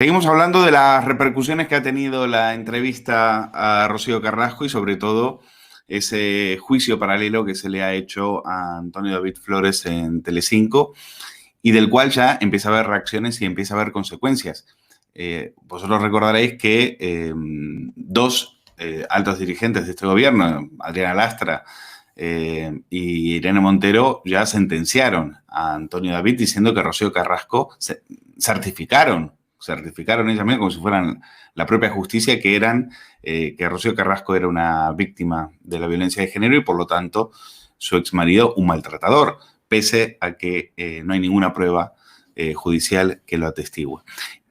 Seguimos hablando de las repercusiones que ha tenido la entrevista a Rocío Carrasco y sobre todo ese juicio paralelo que se le ha hecho a Antonio David Flores en Telecinco y del cual ya empieza a haber reacciones y empieza a haber consecuencias. Vosotros recordaréis que dos altos dirigentes de este gobierno, Adriana Lastra y Irene Montero, ya sentenciaron a Antonio David diciendo que Rocío Carrasco certificaron ellas mismas como si fueran la propia justicia que Rocío Carrasco era una víctima de la violencia de género y por lo tanto su exmarido un maltratador, pese a que no hay ninguna prueba judicial que lo atestigue.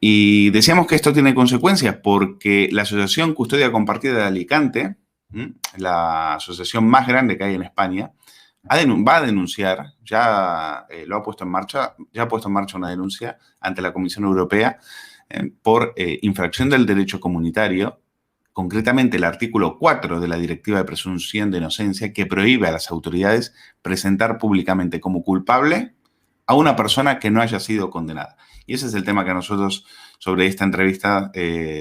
Y decíamos que esto tiene consecuencias porque la Asociación Custodia Compartida de Alicante, la asociación más grande que hay en España, va a denunciar, ya ha puesto en marcha una denuncia ante la Comisión Europea por infracción del derecho comunitario, concretamente el artículo 4 de la Directiva de Presunción de Inocencia, que prohíbe a las autoridades presentar públicamente como culpable a una persona que no haya sido condenada. Y ese es el tema que a nosotros, sobre esta entrevista,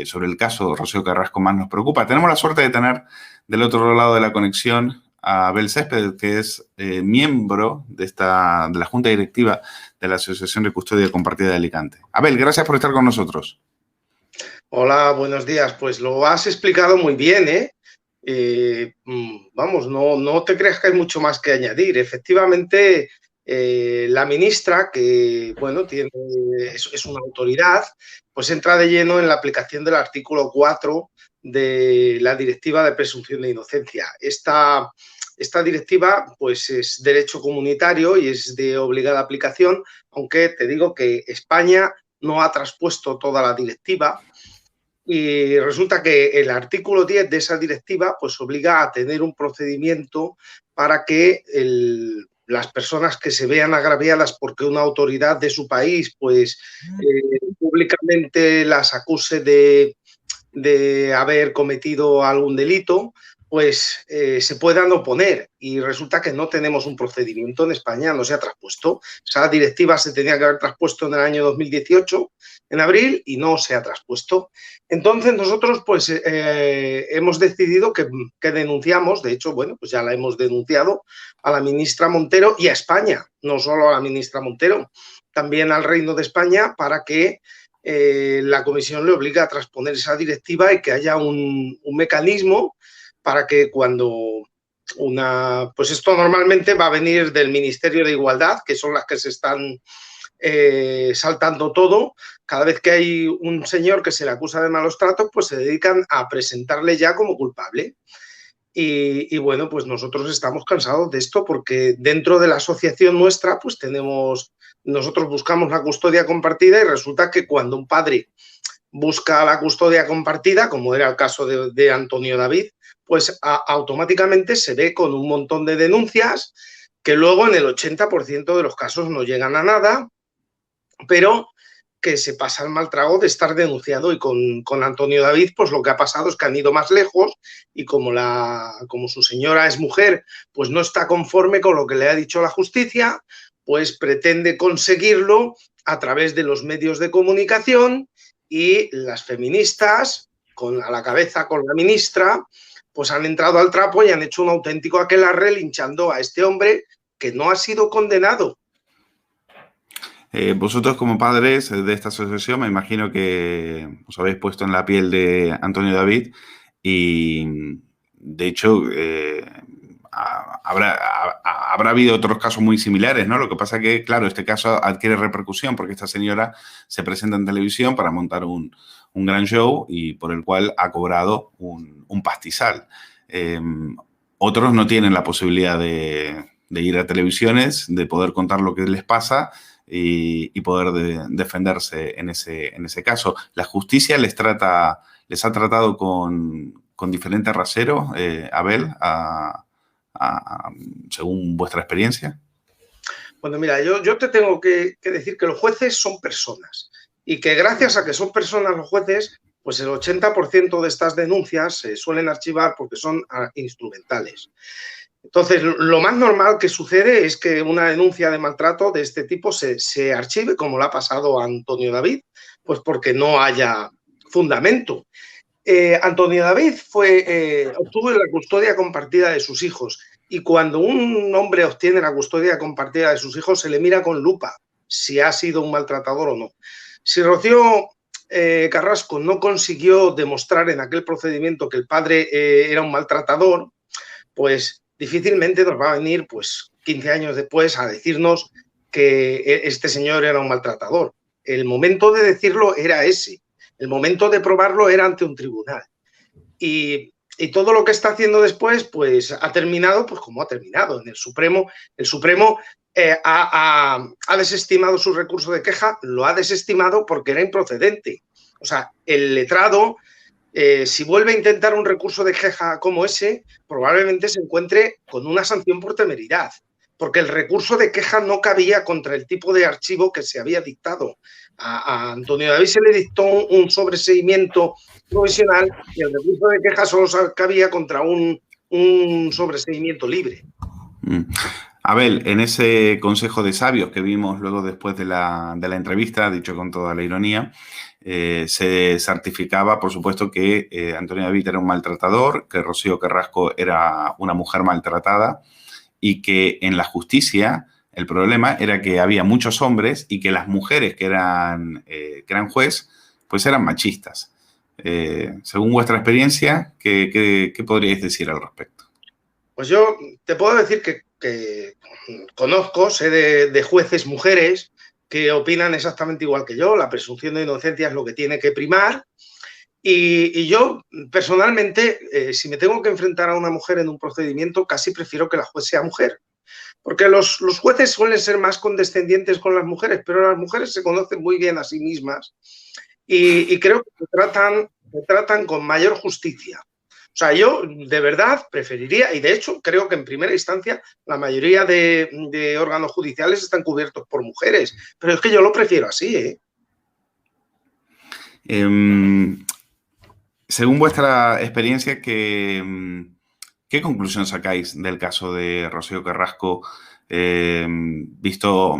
sobre el caso Rocío Carrasco, más nos preocupa. Tenemos la suerte de tener del otro lado de la conexión a Abel Césped, que es miembro de la Junta Directiva de la Asociación de Custodia Compartida de Alicante. Abel, gracias por estar con nosotros. Hola, buenos días. Pues lo has explicado muy bien, ¿eh? Vamos, no te creas que hay mucho más que añadir. Efectivamente, la ministra, que bueno, es una autoridad, pues entra de lleno en la aplicación del artículo 4 de la Directiva de Presunción de Inocencia. Esta directiva pues es derecho comunitario y es de obligada aplicación, aunque te digo que España no ha traspuesto toda la directiva. Y resulta que el artículo 10 de esa directiva pues obliga a tener un procedimiento para que las personas que se vean agraviadas porque una autoridad de su país pues públicamente las acuse de haber cometido algún delito, pues se puedan oponer. Y resulta que no tenemos un procedimiento en España, no se ha traspuesto. Esa directiva se tenía que haber traspuesto en el año 2018, en abril, y no se ha traspuesto. Entonces nosotros pues hemos decidido que denunciamos, de hecho, bueno, pues ya la hemos denunciado a la ministra Montero y a España, no solo a la ministra Montero, también al Reino de España, para que la Comisión le obliga a transponer esa directiva y que haya un mecanismo para que cuando pues esto normalmente va a venir del Ministerio de Igualdad, que son las que se están saltando todo. Cada vez que hay un señor que se le acusa de malos tratos, pues se dedican a presentarle ya como culpable. Y bueno, pues nosotros estamos cansados de esto porque dentro de la asociación nuestra, pues nosotros buscamos la custodia compartida y resulta que cuando un padre busca la custodia compartida, como era el caso de Antonio David, pues automáticamente se ve con un montón de denuncias que luego en el 80% de los casos no llegan a nada, pero que se pasa el mal trago de estar denunciado. Y con Antonio David, pues lo que ha pasado es que han ido más lejos y como su señora es mujer, pues no está conforme con lo que le ha dicho la justicia, pues pretende conseguirlo a través de los medios de comunicación y las feministas, a la cabeza con la ministra, pues han entrado al trapo y han hecho un auténtico aquelarre linchando a este hombre que no ha sido condenado. Vosotros como padres de esta asociación me imagino que os habéis puesto en la piel de Antonio David y de hecho habrá habido otros casos muy similares, ¿no? Lo que pasa que, claro, este caso adquiere repercusión porque esta señora se presenta en televisión para montar un gran show y por el cual ha cobrado un pastizal. Otros no tienen la posibilidad de ir a televisiones, de poder contar lo que les pasa y poder defenderse en ese caso. ¿La justicia les ha tratado con diferente rasero, Abel, según vuestra experiencia? Bueno, mira, yo te tengo que decir que los jueces son personas y que gracias a que son personas los jueces, pues el 80% de estas denuncias se suelen archivar porque son instrumentales. Entonces, lo más normal que sucede es que una denuncia de maltrato de este tipo se archive, como le ha pasado a Antonio David. pues porque no haya fundamento. Antonio David obtuvo la custodia compartida de sus hijos, y cuando un hombre obtiene la custodia compartida de sus hijos se le mira con lupa si ha sido un maltratador o no. Si Rocío Carrasco no consiguió demostrar en aquel procedimiento que el padre era un maltratador, pues difícilmente nos va a venir 15 años después a decirnos que este señor era un maltratador. El momento de decirlo era ese. El momento de probarlo era ante un tribunal. Y todo lo que está haciendo después, pues ha terminado como ha terminado. En el Supremo ha desestimado su recurso de queja, lo ha desestimado porque era improcedente. O sea, el letrado, si vuelve a intentar un recurso de queja como ese, probablemente se encuentre con una sanción por temeridad, porque el recurso de queja no cabía contra el tipo de archivo que se había dictado. A Antonio David se le dictó un sobreseimiento provisional y el recurso de queja solo cabía contra un sobreseimiento libre. Abel, en ese consejo de sabios que vimos luego después de la entrevista, dicho con toda la ironía, se certificaba, por supuesto, que Antonio David era un maltratador, que Rocío Carrasco era una mujer maltratada y que en la justicia el problema era que había muchos hombres y que las mujeres que eran juez, pues eran machistas. Según vuestra experiencia, ¿qué podríais decir al respecto? Pues yo te puedo decir que conozco, sé de jueces mujeres que opinan exactamente igual que yo. La presunción de inocencia es lo que tiene que primar. Y yo, personalmente, si me tengo que enfrentar a una mujer en un procedimiento, casi prefiero que la juez sea mujer. Porque los jueces suelen ser más condescendientes con las mujeres, pero las mujeres se conocen muy bien a sí mismas y creo que se tratan con mayor justicia. O sea, yo de verdad preferiría, y de hecho creo que en primera instancia la mayoría de órganos judiciales están cubiertos por mujeres, pero es que yo lo prefiero así, ¿eh? Según vuestra experiencia, ¿qué conclusión sacáis del caso de Rocío Carrasco, visto,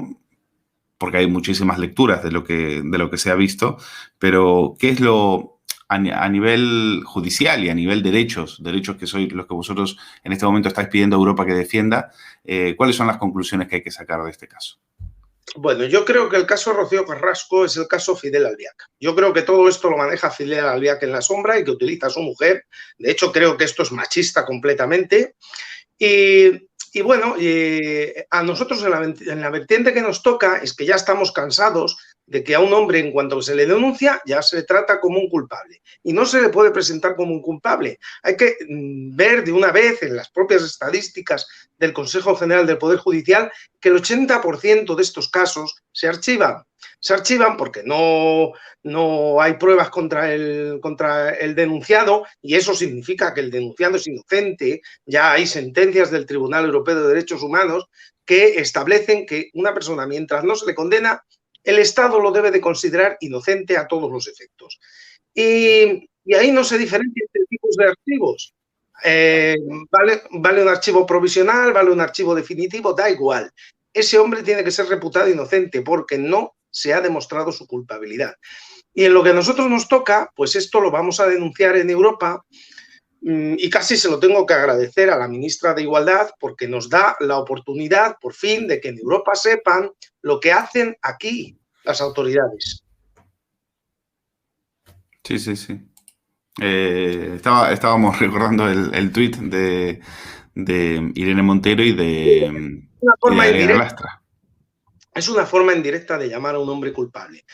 porque hay muchísimas lecturas de lo que se ha visto, pero qué es lo a nivel judicial y a nivel derechos que sois los que vosotros en este momento estáis pidiendo a Europa que defienda, cuáles son las conclusiones que hay que sacar de este caso? Bueno, yo creo que el caso Rocío Carrasco es el caso Fidel Albiac. Yo creo que todo esto lo maneja Fidel Albiac en la sombra y que utiliza a su mujer. De hecho, creo que esto es machista completamente. Y bueno, a nosotros en la vertiente que nos toca es que ya estamos cansados de que a un hombre, en cuanto se le denuncia, ya se le trata como un culpable. Y no se le puede presentar como un culpable. Hay que ver de una vez en las propias estadísticas del Consejo General del Poder Judicial que el 80% de estos casos se archivan. Se archivan porque no hay pruebas contra el denunciado, y eso significa que el denunciado es inocente. Ya hay sentencias del Tribunal Europeo de Derechos Humanos que establecen que una persona, mientras no se le condena, el Estado lo debe de considerar inocente a todos los efectos. Y ahí no se diferencian entre tipos de archivos. Vale un archivo provisional, vale un archivo definitivo, da igual. Ese hombre tiene que ser reputado inocente porque no se ha demostrado su culpabilidad. Y en lo que a nosotros nos toca, pues esto lo vamos a denunciar en Europa, y casi se lo tengo que agradecer a la ministra de Igualdad porque nos da la oportunidad, por fin, de que en Europa sepan lo que hacen aquí las autoridades. Sí. Estábamos recordando el tuit de Irene Montero y de Adriana Lastra. Es una forma indirecta de llamar a un hombre culpable.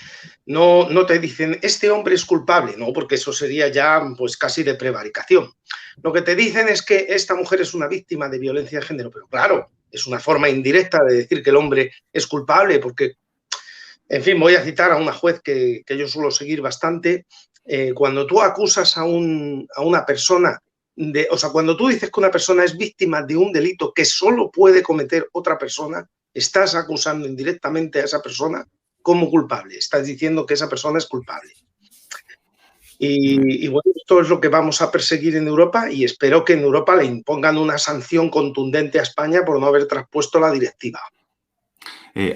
No te dicen, este hombre es culpable, no, porque eso sería ya pues casi de prevaricación. Lo que te dicen es que esta mujer es una víctima de violencia de género, pero claro, es una forma indirecta de decir que el hombre es culpable, porque, en fin, voy a citar a una juez que yo suelo seguir bastante. Cuando tú acusas a una persona, cuando tú dices que una persona es víctima de un delito que solo puede cometer otra persona, estás acusando indirectamente a esa persona como culpable. Estás diciendo que esa persona es culpable. Y bueno, esto es lo que vamos a perseguir en Europa, y espero que en Europa le impongan una sanción contundente a España por no haber traspuesto la directiva.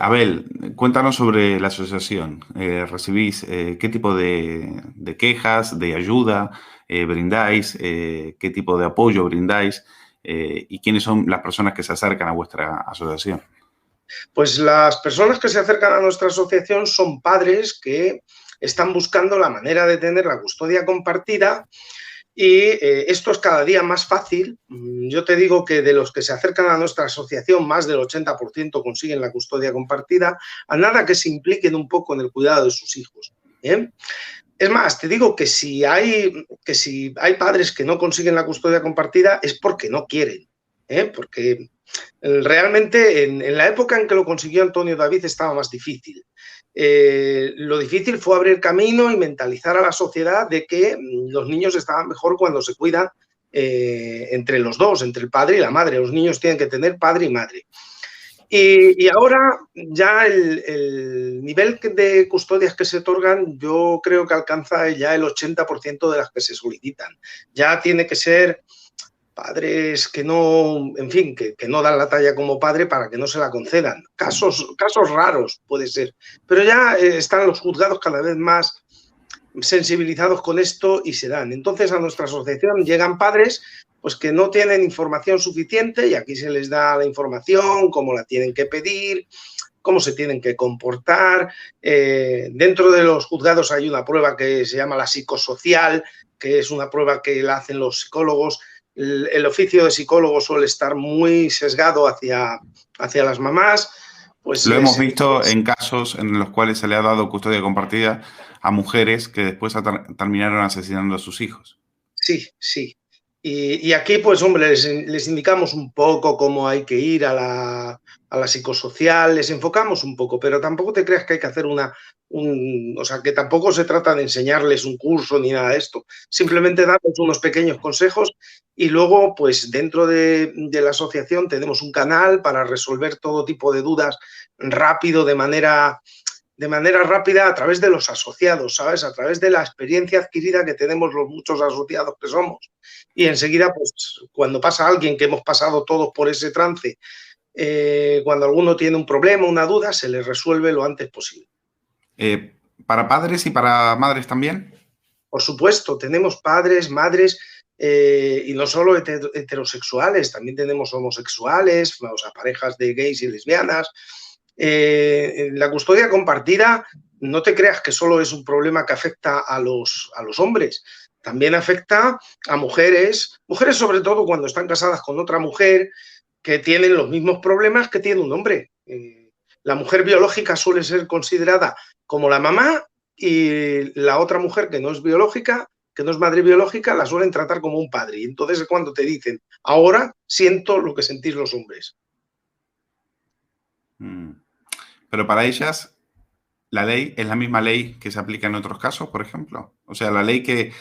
Abel, cuéntanos sobre la asociación. ¿Recibís qué tipo de quejas, de ayuda brindáis? ¿Qué tipo de apoyo brindáis? ¿Y quiénes son las personas que se acercan a vuestra asociación? Pues las personas que se acercan a nuestra asociación son padres que están buscando la manera de tener la custodia compartida y esto es cada día más fácil. Yo te digo que de los que se acercan a nuestra asociación, más del 80% consiguen la custodia compartida, a nada que se impliquen un poco en el cuidado de sus hijos. ¿Eh? Es más, te digo que si hay padres que no consiguen la custodia compartida es porque no quieren, porque realmente en la época en que lo consiguió Antonio David estaba más difícil. Lo difícil fue abrir camino y mentalizar a la sociedad de que los niños estaban mejor cuando se cuidan entre los dos, entre el padre y la madre. Los niños tienen que tener padre y madre. Y ahora ya el nivel de custodias que se otorgan yo creo que alcanza ya el 80% de las que se solicitan. Ya tiene que ser padres que no, en fin, que no dan la talla como padre para que no se la concedan. Casos raros puede ser, pero ya están los juzgados cada vez más sensibilizados con esto y se dan. Entonces a nuestra asociación llegan padres pues que no tienen información suficiente y aquí se les da la información, cómo la tienen que pedir, cómo se tienen que comportar. Dentro de los juzgados hay una prueba que se llama la psicosocial, que es una prueba que la hacen los psicólogos. El oficio de psicólogo suele estar muy sesgado hacia las mamás. Pues Lo hemos visto en casos en los cuales se le ha dado custodia compartida a mujeres que después terminaron asesinando a sus hijos. Sí, sí. Y aquí, pues, hombre, les indicamos un poco cómo hay que ir a la psicosocial, les enfocamos un poco, pero tampoco te creas que hay que hacer o sea, que tampoco se trata de enseñarles un curso ni nada de esto. Simplemente darles unos pequeños consejos y luego, pues, dentro de la asociación tenemos un canal para resolver todo tipo de dudas rápido, de manera rápida a través de los asociados, ¿sabes? A través de la experiencia adquirida que tenemos los muchos asociados que somos. Y enseguida, pues, cuando pasa alguien que hemos pasado todos por ese trance, cuando alguno tiene un problema, una duda, se le resuelve lo antes posible. ¿Para padres y para madres también? Por supuesto, tenemos padres, madres, y no solo heterosexuales, también tenemos homosexuales, o sea, parejas de gays y lesbianas. La custodia compartida, no te creas que solo es un problema que afecta a los hombres, también afecta a mujeres sobre todo cuando están casadas con otra mujer que tienen los mismos problemas que tiene un hombre. La mujer biológica suele ser considerada como la mamá y la otra mujer que no es biológica, que no es madre biológica, la suelen tratar como un padre. Y entonces es cuando te dicen, ahora siento lo que sentís los hombres. Pero para ellas, la ley es la misma ley que se aplica en otros casos, por ejemplo. O sea, la ley que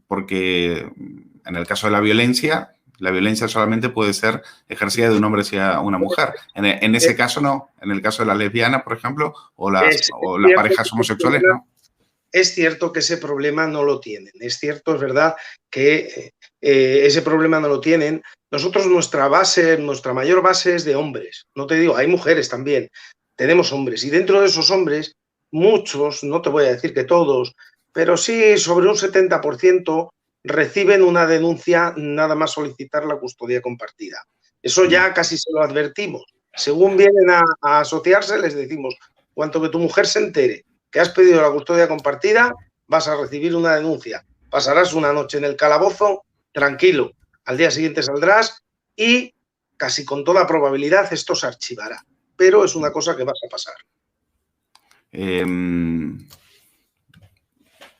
porque en el caso de la violencia solamente puede ser ejercida de un hombre hacia una mujer. En ese caso no. En el caso de las lesbianas, por ejemplo, o las parejas homosexuales, no. Es cierto que ese problema no lo tienen. Es cierto, es verdad que ese problema no lo tienen. Nosotros nuestra mayor base es de hombres. No te digo, hay mujeres también. Tenemos hombres. Y dentro de esos hombres, muchos, no te voy a decir que todos, pero sí sobre un 70% reciben una denuncia nada más solicitar la custodia compartida. Eso ya casi se lo advertimos. Según vienen a asociarse, les decimos, cuanto que tu mujer se entere que has pedido la custodia compartida, vas a recibir una denuncia. Pasarás una noche en el calabozo, tranquilo. Al día siguiente saldrás y casi con toda probabilidad esto se archivará. Pero es una cosa que vas a pasar.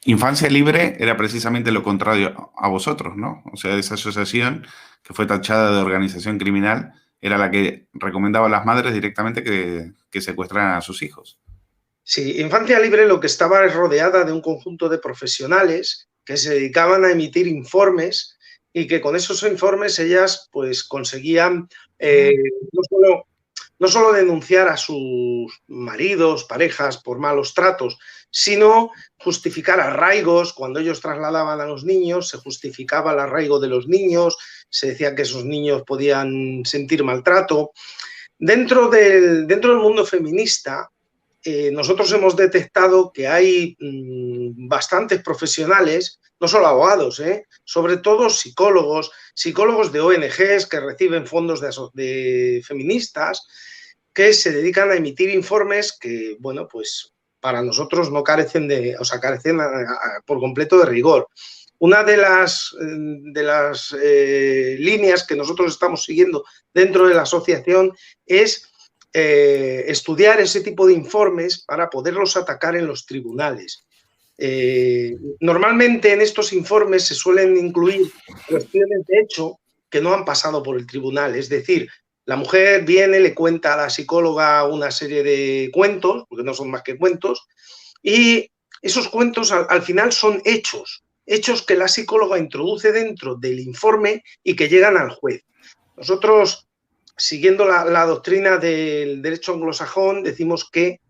Infancia Libre era precisamente lo contrario a vosotros, ¿no? O sea, esa asociación que fue tachada de organización criminal era la que recomendaba a las madres directamente que secuestraran a sus hijos. Sí, Infancia Libre lo que estaba es rodeada de un conjunto de profesionales que se dedicaban a emitir informes y que con esos informes ellas pues conseguían no solo denunciar a sus maridos, parejas por malos tratos, sino justificar arraigos. Cuando ellos trasladaban a los niños, se justificaba el arraigo de los niños, se decía que esos niños podían sentir maltrato. Dentro del mundo feminista, nosotros hemos detectado que hay bastantes profesionales, no solo abogados, sobre todo psicólogos de ONGs que reciben fondos de feministas, que se dedican a emitir informes que, bueno, pues para nosotros no carecen carecen por completo de rigor. Una de las líneas que nosotros estamos siguiendo dentro de la asociación es estudiar ese tipo de informes para poderlos atacar en los tribunales. Normalmente en estos informes se suelen incluir cuestiones de hecho que no han pasado por el tribunal, es decir, la mujer viene, le cuenta a la psicóloga una serie de cuentos, porque no son más que cuentos, y esos cuentos al final son hechos que la psicóloga introduce dentro del informe y que llegan al juez. Nosotros, siguiendo la doctrina del derecho anglosajón, decimos que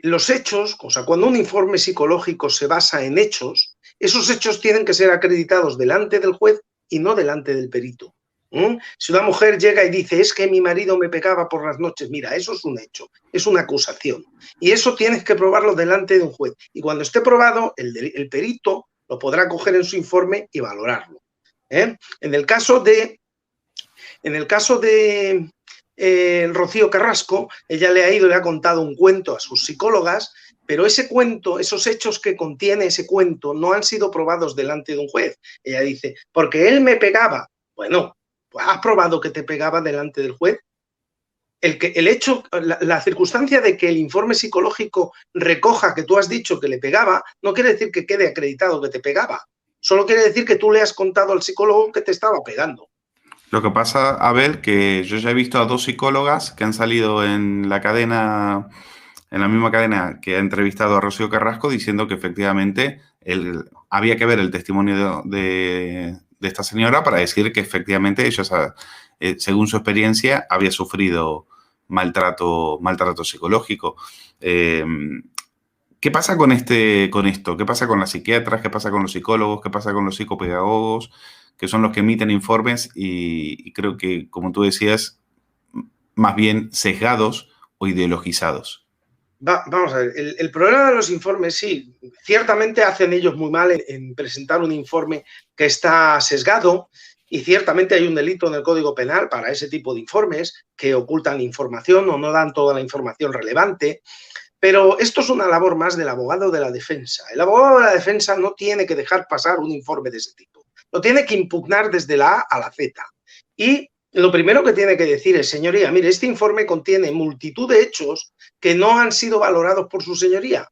los hechos, o sea, cuando un informe psicológico se basa en hechos, esos hechos tienen que ser acreditados delante del juez y no delante del perito. Si una mujer llega y dice, es que mi marido me pegaba por las noches, mira, eso es un hecho, es una acusación. Y eso tienes que probarlo delante de un juez. Y cuando esté probado, el perito lo podrá coger en su informe y valorarlo. En el caso de Rocío Carrasco, ella le ha contado un cuento a sus psicólogas, pero ese cuento, esos hechos que contiene ese cuento no han sido probados delante de un juez. Ella dice, porque él me pegaba. Bueno, pues ¿has probado que te pegaba delante del juez? La circunstancia de que el informe psicológico recoja que tú has dicho que le pegaba, no quiere decir que quede acreditado que te pegaba. Solo quiere decir que tú le has contado al psicólogo que te estaba pegando. Lo que pasa, Abel, que yo ya he visto a 2 psicólogas que han salido en la cadena, en la misma cadena que ha entrevistado a Rocío Carrasco, diciendo que efectivamente había que ver el testimonio de esta señora para decir que efectivamente ella, según su experiencia, había sufrido maltrato psicológico. ¿Qué pasa con esto? ¿Qué pasa con las psiquiatras? ¿Qué pasa con los psicólogos? ¿Qué pasa con los psicopedagogos? Que son los que emiten informes y creo que, como tú decías, más bien sesgados o ideologizados. Vamos a ver, el problema de los informes, sí, ciertamente hacen ellos muy mal en presentar un informe que está sesgado y ciertamente hay un delito en el Código Penal para ese tipo de informes que ocultan información o no dan toda la información relevante. Pero esto es una labor más del abogado de la defensa. El abogado de la defensa no tiene que dejar pasar un informe de ese tipo. Lo tiene que impugnar desde la A a la Z. Y lo primero que tiene que decir es, señoría, mire, este informe contiene multitud de hechos que no han sido valorados por su señoría.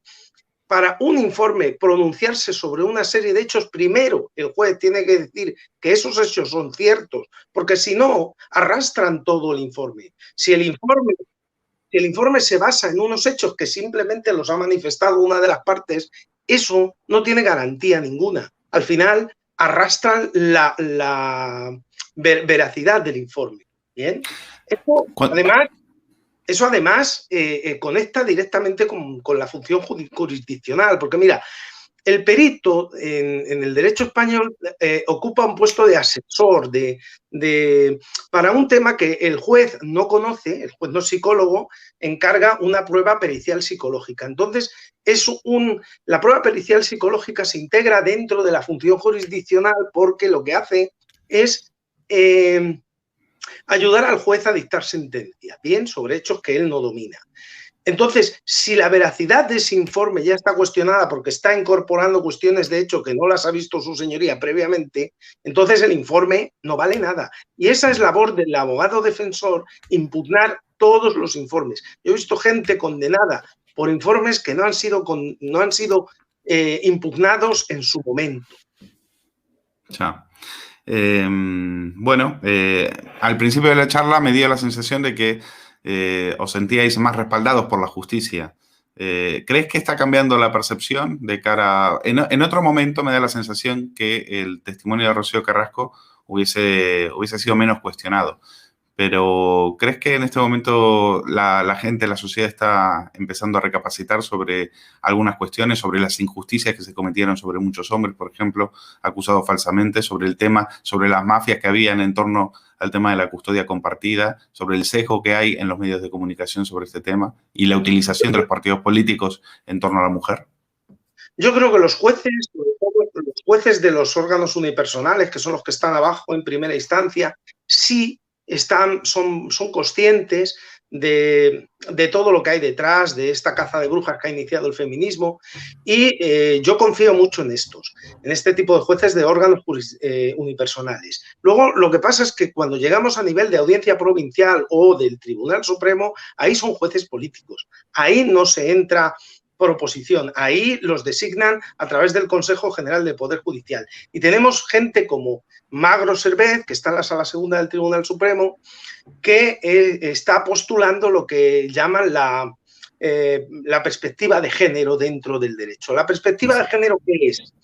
Para un informe pronunciarse sobre una serie de hechos, primero el juez tiene que decir que esos hechos son ciertos, porque si no, arrastran todo el informe. Si el informe se basa en unos hechos que simplemente los ha manifestado una de las partes, eso no tiene garantía ninguna. Al final, arrastran la veracidad del informe. ¿Bien? Eso además conecta directamente con la función jurisdiccional, porque mira, el perito en el derecho español ocupa un puesto de asesor para un tema que el juez no conoce, el juez no es psicólogo, encarga una prueba pericial psicológica. Entonces, la prueba pericial psicológica se integra dentro de la función jurisdiccional porque lo que hace es ayudar al juez a dictar sentencia, bien, sobre hechos que él no domina. Entonces, si la veracidad de ese informe ya está cuestionada porque está incorporando cuestiones de hecho que no las ha visto su señoría previamente, entonces el informe no vale nada. Y esa es labor del abogado defensor, impugnar todos los informes. Yo he visto gente condenada por informes que no han sido impugnados en su momento. Ya. Bueno, al principio de la charla me dio la sensación de que os sentíais más respaldados por la justicia. ¿Crees que está cambiando la percepción de cara en otro momento me da la sensación que el testimonio de Rocío Carrasco hubiese sido menos cuestionado? pero ¿crees que en este momento la gente, la sociedad está empezando a recapacitar sobre algunas cuestiones, sobre las injusticias que se cometieron sobre muchos hombres, por ejemplo, acusados falsamente, sobre el tema, sobre las mafias que habían en torno al tema de la custodia compartida, sobre el sesgo que hay en los medios de comunicación sobre este tema y la utilización de los partidos políticos en torno a la mujer? Yo creo que los jueces, sobre todo los jueces de los órganos unipersonales, que son los que están abajo en primera instancia, sí son conscientes de todo lo que hay detrás, de esta caza de brujas que ha iniciado el feminismo, y yo confío mucho en este tipo de jueces de órganos unipersonales. Luego, lo que pasa es que cuando llegamos a nivel de audiencia provincial o del Tribunal Supremo, ahí son jueces políticos, ahí no se entra por oposición. Ahí los designan a través del Consejo General del Poder Judicial. Y tenemos gente como Magro Servet, que está en la Sala Segunda del Tribunal Supremo, que está postulando lo que llaman la perspectiva de género dentro del derecho. ¿La perspectiva de género qué es?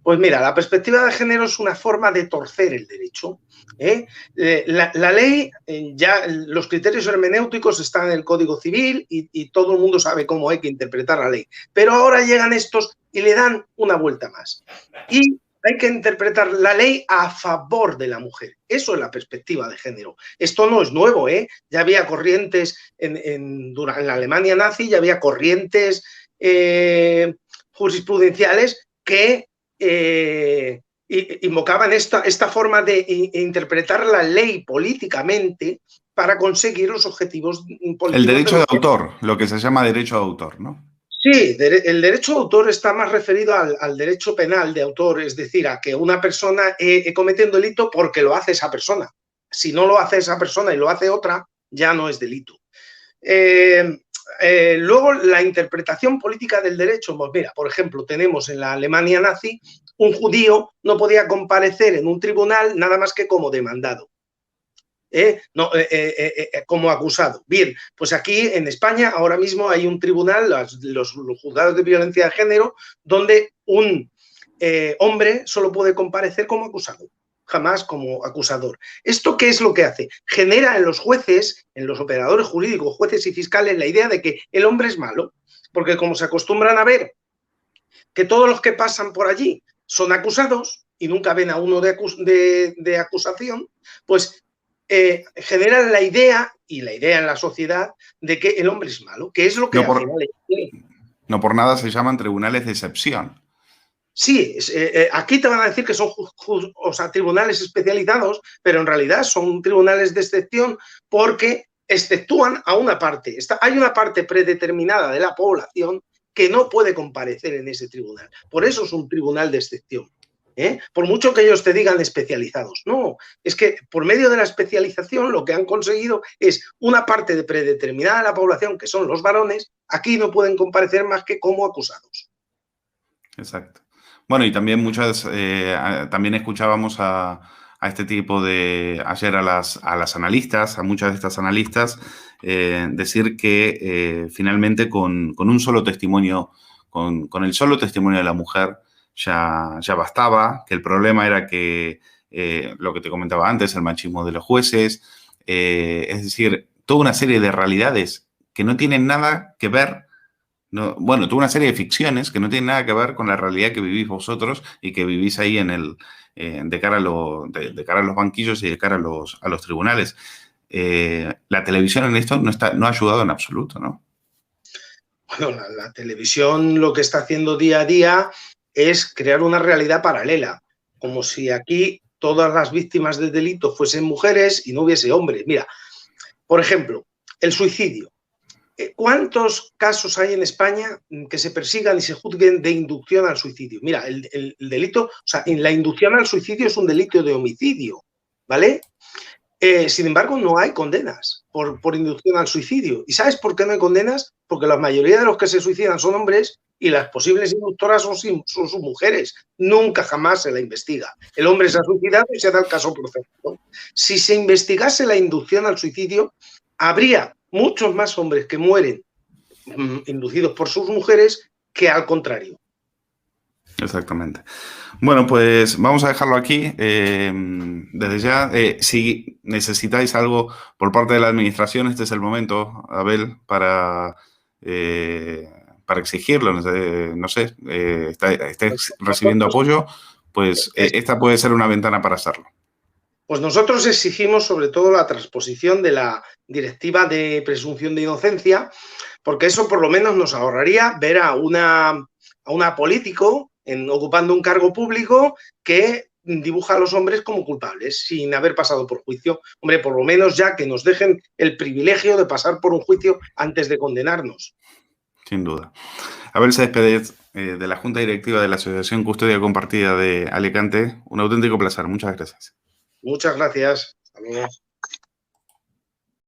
Pues mira, la perspectiva de género es una forma de torcer el derecho. La ley, ya los criterios hermenéuticos están en el Código Civil y todo el mundo sabe cómo hay que interpretar la ley. Pero ahora llegan estos y le dan una vuelta más. Y hay que interpretar la ley a favor de la mujer. Eso es la perspectiva de género. Esto no es nuevo, ¿eh? Ya había corrientes en la Alemania nazi, ya había corrientes jurisprudenciales que invocaban esta forma de interpretar la ley políticamente para conseguir los objetivos políticos. El derecho de autor, lo que se llama derecho de autor, ¿no? Sí, el derecho de autor está más referido al derecho penal de autor, es decir, a que una persona comete un delito porque lo hace esa persona. Si no lo hace esa persona y lo hace otra, ya no es delito. Luego, la interpretación política del derecho, pues mira, por ejemplo, tenemos en la Alemania nazi, un judío no podía comparecer en un tribunal nada más que como demandado. Como acusado. Bien, pues aquí en España ahora mismo hay un tribunal, los juzgados de violencia de género, donde un hombre solo puede comparecer como acusado, jamás como acusador. ¿Esto qué es lo que hace? Genera en los jueces, en los operadores jurídicos, jueces y fiscales, la idea de que el hombre es malo, porque como se acostumbran a ver que todos los que pasan por allí son acusados y nunca ven a uno de acusación, pues generan la idea, y la idea en la sociedad, de que el hombre es malo, que es lo que al final es. No por nada se llaman tribunales de excepción. Sí, aquí te van a decir que son tribunales especializados, pero en realidad son tribunales de excepción porque exceptúan a una parte. Hay una parte predeterminada de la población que no puede comparecer en ese tribunal. Por eso es un tribunal de excepción. Por mucho que ellos te digan especializados. No, es que por medio de la especialización lo que han conseguido es una parte predeterminada de la población, que son los varones, aquí no pueden comparecer más que como acusados. Exacto. Bueno, y también también escuchábamos a este tipo ayer a las analistas, a muchas de estas analistas, decir que finalmente con un solo testimonio, con el solo testimonio de la mujer, ya bastaba, que el problema era que, lo que te comentaba antes, el machismo de los jueces, es decir, toda una serie de realidades que no tienen nada que ver, toda una serie de ficciones que no tienen nada que ver con la realidad que vivís vosotros y que vivís ahí de cara a los banquillos y de cara a los tribunales. La televisión en esto no ha ayudado en absoluto, ¿no? Bueno, la televisión lo que está haciendo día a día es crear una realidad paralela, como si aquí todas las víctimas del delito fuesen mujeres y no hubiese hombres. Mira, por ejemplo, el suicidio. ¿Cuántos casos hay en España que se persigan y se juzguen de inducción al suicidio? Mira, el delito, la inducción al suicidio es un delito de homicidio, ¿vale? Sin embargo, no hay condenas por inducción al suicidio. ¿Y sabes por qué no hay condenas? Porque la mayoría de los que se suicidan son hombres y las posibles inductoras son sus mujeres. Nunca jamás se la investiga. El hombre se ha suicidado y se da el caso perfecto. Si se investigase la inducción al suicidio, habría muchos más hombres que mueren inducidos por sus mujeres que al contrario. Exactamente. Bueno, pues vamos a dejarlo aquí. Desde ya, si necesitáis algo por parte de la administración, este es el momento, Abel, para exigirlo. No sé, estáis recibiendo Nosotros, apoyo, pues esta puede ser una ventana para hacerlo. pues nosotros exigimos sobre todo la transposición de la directiva de presunción de inocencia, porque eso por lo menos nos ahorraría ver a una político ocupando un cargo público que dibuja a los hombres como culpables sin haber pasado por juicio. Hombre, por lo menos ya que nos dejen el privilegio de pasar por un juicio antes de condenarnos. Sin duda. Abel Céspedes, de la Junta Directiva de la Asociación Custodia Compartida de Alicante. Un auténtico placer. Muchas gracias. Muchas gracias. Hasta luego.